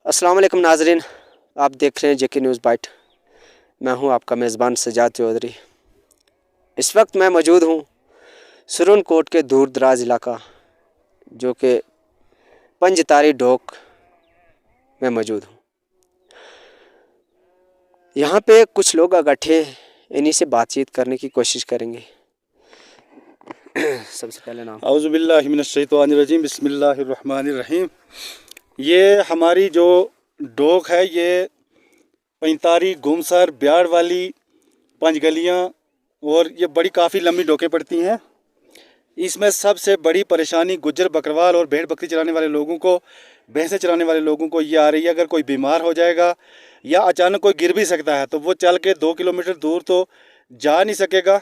अस्सलाम वालेकुम नाजरीन, आप देख रहे हैं जेके न्यूज़ बाइट। मैं हूं आपका मेज़बान सजाद चौधरी। इस वक्त मैं मौजूद हूं सुरन कोट के दूर दराज इलाका जो कि पंजतारी डोक में मौजूद हूं। यहाँ पे कुछ लोग इकट्ठे हैं, इन्हीं से बातचीत करने की कोशिश करेंगे। सबसे पहले नाम औज़ु बिल्लाहि मिनश शैतानिर रजीम, बिस्मिल्लाहिर रहमानिर रहीम। ये हमारी जो डोक है ये पंजतारी, गुमसर, ब्याड़ वाली, पंजगलियाँ और ये बड़ी काफ़ी लंबी डोकें पड़ती हैं। इसमें सबसे बड़ी परेशानी गुज्जर बकरवाल और भेड़ बकरी चराने वाले लोगों को, भैंसें चराने वाले लोगों को ये आ रही है। अगर कोई बीमार हो जाएगा या अचानक कोई गिर भी सकता है तो वो चल के 2 किलोमीटर दूर तो जा नहीं सकेगा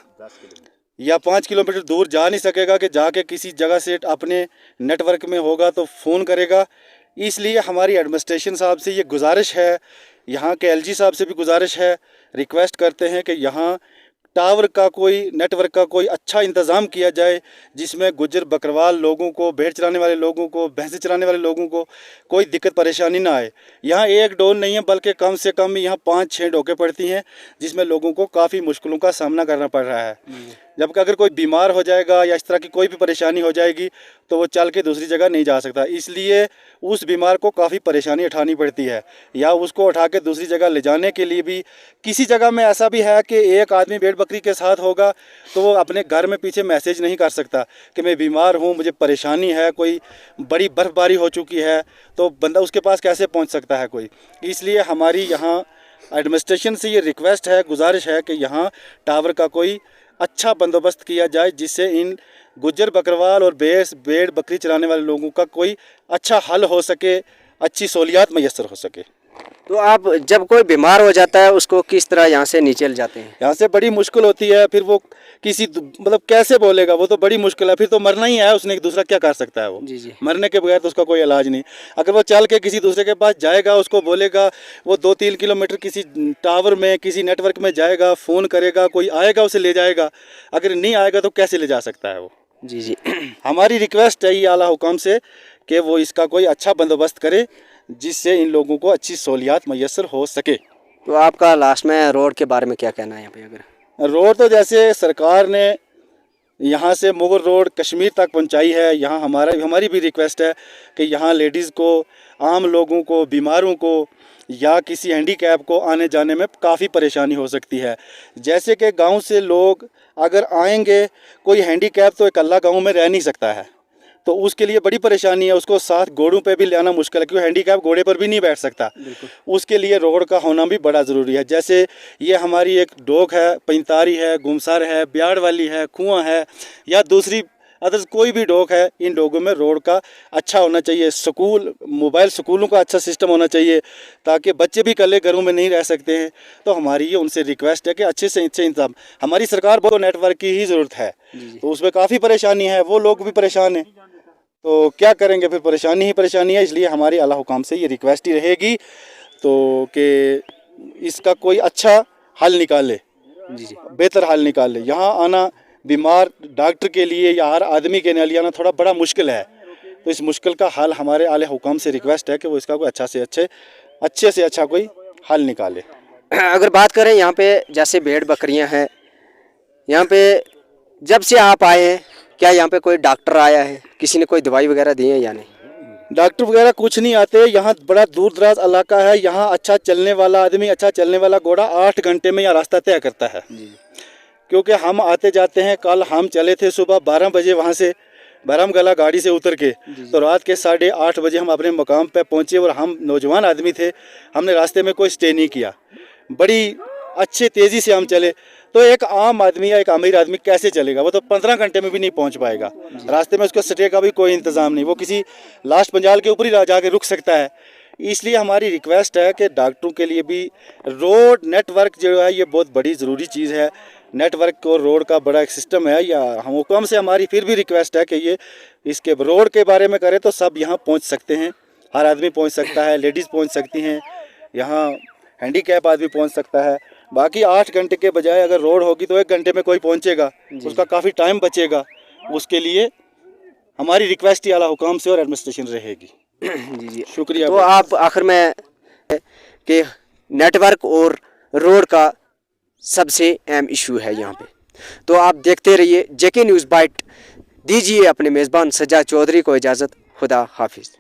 या 5 किलोमीटर दूर जा नहीं सकेगा कि जाके किसी जगह से अपने नेटवर्क में होगा तो फ़ोन करेगा। इसलिए हमारी एडमिनिस्ट्रेशन साहब से ये गुजारिश है, यहाँ के एलजी साहब से भी गुजारिश है, रिक्वेस्ट करते हैं कि यहाँ टावर का कोई, नेटवर्क का कोई अच्छा इंतज़ाम किया जाए जिसमें गुज्जर बकरवाल लोगों को, भेड़ चराने वाले लोगों को, भैंसें चराने वाले लोगों को कोई दिक्कत परेशानी ना आए। यहाँ एक डोल नहीं है बल्कि कम से कम यहाँ 5-6 डोकें पड़ती हैं जिसमें लोगों को काफ़ी मुश्किलों का सामना करना पड़ रहा है। जबकि अगर कोई बीमार हो जाएगा या इस तरह की कोई भी परेशानी हो जाएगी तो वो चल के दूसरी जगह नहीं जा सकता। इसलिए उस बीमार को काफ़ी परेशानी उठानी पड़ती है या उसको उठा के दूसरी जगह ले जाने के लिए भी किसी जगह में ऐसा भी है कि एक आदमी भेड़ बकरी के साथ होगा तो वो अपने घर में पीछे मैसेज नहीं कर सकता कि मैं बीमार हूँ, मुझे परेशानी है, कोई बड़ी बर्फ़बारी हो चुकी है, तो बंदा उसके पास कैसे पहुँच सकता है कोई। इसलिए हमारी यहाँ एडमिनिस्ट्रेशन से ये रिक्वेस्ट है, गुजारिश है कि यहाँ टावर का कोई अच्छा बंदोबस्त किया जाए जिससे इन गुज्जर बकरवाल और भेड़ बकरी चराने वाले लोगों का कोई अच्छा हल हो सके, अच्छी सहूलियात मैसर हो सके। तो आप जब कोई बीमार हो जाता है उसको किस तरह यहाँ से नीचे ले जाते हैं? यहाँ से बड़ी मुश्किल होती है, फिर वो किसी मतलब कैसे बोलेगा, वो तो बड़ी मुश्किल है, फिर तो मरना ही है उसने, दूसरा क्या कर सकता है वो। जी। मरने के बगैर तो उसका कोई इलाज नहीं। अगर वो चल के किसी दूसरे के पास जाएगा, उसको बोलेगा, वो 2-3 किलोमीटर किसी टावर में, किसी नेटवर्क में जाएगा, फ़ोन करेगा, कोई आएगा उसे ले जाएगा। अगर नहीं आएगा तो कैसे ले जा सकता है वो। जी। हमारी रिक्वेस्ट है ये आला हुकाम से कि वो इसका कोई अच्छा बंदोबस्त करे जिससे इन लोगों को अच्छी सहूलियात मैसर हो सके। तो आपका लास्ट में रोड के बारे में क्या कहना है यहाँ पे? अगर रोड तो जैसे सरकार ने यहाँ से मुगल रोड कश्मीर तक पहुँचाई है, यहाँ हमारी भी रिक्वेस्ट है कि यहाँ लेडीज़ को, आम लोगों को, बीमारों को या किसी हैंडीकैप को आने जाने में काफ़ी परेशानी हो सकती है। जैसे कि गांव से लोग अगर आएंगे, कोई हैंडीकैप तो अकेला गांव में रह नहीं सकता है, तो उसके लिए बड़ी परेशानी है। उसको साथ घोड़ों पे भी ले आना मुश्किल है क्योंकि हैंडीकैप घोड़े पर भी नहीं बैठ सकता। उसके लिए रोड का होना भी बड़ा ज़रूरी है। जैसे ये हमारी एक डोक है, पंजतारी है, गुमसर है, ब्याड़ वाली है, कुआं है या दूसरी अदर्स कोई भी डोक है, इन डोगों में रोड का अच्छा होना चाहिए। स्कूल, मोबाइल स्कूलों का अच्छा सिस्टम होना चाहिए ताकि बच्चे भी कल्ले घरों में नहीं रह सकते हैं। तो हमारी ये उनसे रिक्वेस्ट है कि अच्छे से अच्छे इंतजाम, हमारी सरकार बहुत नेटवर्क की ही ज़रूरत है, तो उसमें काफ़ी परेशानी है, वो लोग भी परेशान हैं, तो क्या करेंगे, फिर परेशानी ही परेशानी है। इसलिए हमारी आला हुकाम से ये रिक्वेस्ट ही रहेगी तो कि इसका कोई अच्छा हल निकाले, बेहतर हल निकाले। यहाँ आना बीमार डॉक्टर के लिए या हर आदमी के लिए आना थोड़ा बड़ा मुश्किल है, तो इस मुश्किल का हल हमारे आला हुकाम से रिक्वेस्ट है कि वो इसका कोई अच्छे से अच्छा कोई हल निकाले। अगर बात करें यहाँ पे जैसे भेड़ बकरियाँ हैं, यहाँ पे जब से आप आए हैं क्या यहाँ पे कोई डॉक्टर आया है, किसी ने कोई दवाई वगैरह दी है या नहीं? डॉक्टर वगैरह कुछ नहीं आते। यहाँ बड़ा दूर दराज इलाका है, यहाँ अच्छा चलने वाला आदमी, अच्छा चलने वाला घोड़ा 8 घंटे में यहाँ रास्ता तय करता है। क्योंकि हम आते जाते हैं, कल हम चले थे सुबह 12 बजे वहाँ से बरमगला गाड़ी से उतर के, तो रात के 8:30 बजे हम अपने मकाम पे पहुँचे और हम नौजवान आदमी थे, हमने रास्ते में कोई स्टे नहीं किया, बड़ी अच्छे तेज़ी से हम चले। तो एक आम आदमी या एक अमीर आदमी कैसे चलेगा, वो तो 15 घंटे में भी नहीं पहुंच पाएगा। रास्ते में उसको स्टे का भी कोई इंतज़ाम नहीं, वो किसी लास्ट पंजाल के ऊपर ही जाके रुक सकता है। इसलिए हमारी रिक्वेस्ट है कि डॉक्टरों के लिए भी रोड नेटवर्क जो है ये बहुत बड़ी ज़रूरी चीज़ है। नेटवर्क और रोड का बड़ा एक सिस्टम है। या हम हुक्म से हमारी फिर भी रिक्वेस्ट है कि ये इसके रोड के बारे में करें तो सब यहाँ पहुँच सकते हैं, हर आदमी पहुँच सकता है, लेडीज़ पहुँच सकती हैं, यहाँ हैंडीकैप आदमी पहुँच सकता है। बाकी 8 घंटे के बजाय अगर रोड होगी तो 1 घंटे में कोई पहुँचेगा, उसका काफ़ी टाइम बचेगा। उसके लिए हमारी रिक्वेस्ट ही आला हुकाम से और एडमिनिस्ट्रेशन रहेगी। جی جی شکریہ تو بھائی۔ آپ آخر میں کہ نیٹ ورک اور روڈ کا سب سے اہم ایشو ہے یہاں پہ، تو آپ دیکھتے رہیے جے کے نیوز بائٹ، دیجیے اپنے میزبان سجاد چودھری کو اجازت، خدا حافظ۔